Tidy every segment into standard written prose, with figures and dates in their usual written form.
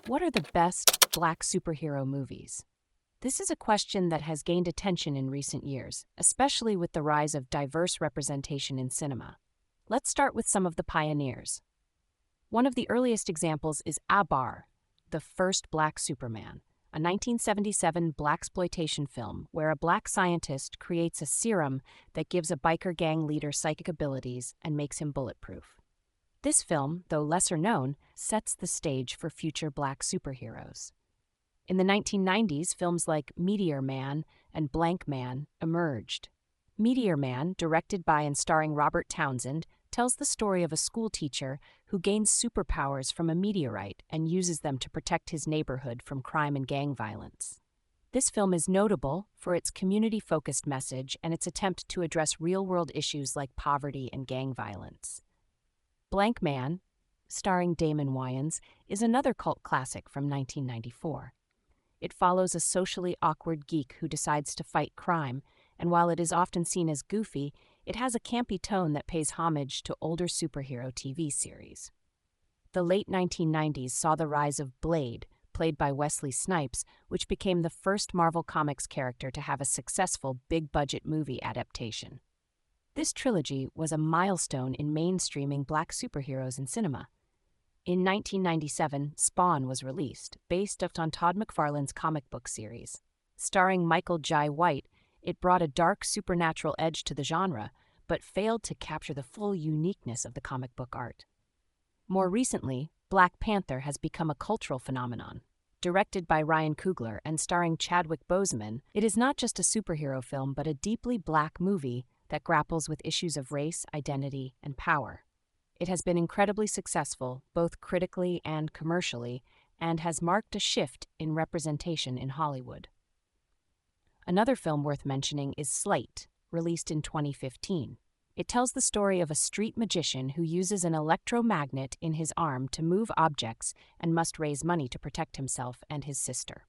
What are the best Black superhero movies? This is a question that has gained attention in recent years, especially with the rise of diverse representation in cinema. Let's start with some of the pioneers. One of the earliest examples is Abar, the first Black Superman, a 1977 blaxploitation film where a Black scientist creates a serum that gives a biker gang leader psychic abilities and makes him bulletproof. This film, though lesser known, sets the stage for future Black superheroes. In the 1990s, films like Meteor Man and Blank Man emerged. Meteor Man, directed by and starring Robert Townsend, tells the story of a schoolteacher who gains superpowers from a meteorite and uses them to protect his neighborhood from crime and gang violence. This film is notable for its community-focused message and its attempt to address real-world issues like poverty and gang violence. Blank Man, starring Damon Wayans, is another cult classic from 1994. It follows a socially awkward geek who decides to fight crime, and while it is often seen as goofy, it has a campy tone that pays homage to older superhero TV series. The late 1990s saw the rise of Blade, played by Wesley Snipes, which became the first Marvel Comics character to have a successful big-budget movie adaptation. This trilogy was a milestone in mainstreaming Black superheroes in cinema. In 1997, Spawn was released, based on Todd McFarlane's comic book series. Starring Michael Jai White, it brought a dark supernatural edge to the genre, but failed to capture the full uniqueness of the comic book art. More recently, Black Panther has become a cultural phenomenon. Directed by Ryan Coogler and starring Chadwick Boseman, it is not just a superhero film but a deeply Black movie that grapples with issues of race, identity, and power. It has been incredibly successful, both critically and commercially, and has marked a shift in representation in Hollywood. Another film worth mentioning is Sleight, released in 2015. It tells the story of a street magician who uses an electromagnet in his arm to move objects and must raise money to protect himself and his sister.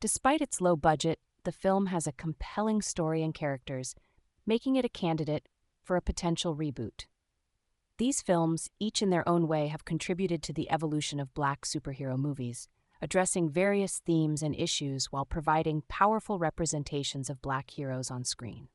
Despite its low budget, the film has a compelling story and characters, making it a candidate for a potential reboot. These films, each in their own way, have contributed to the evolution of Black superhero movies, addressing various themes and issues while providing powerful representations of Black heroes on screen.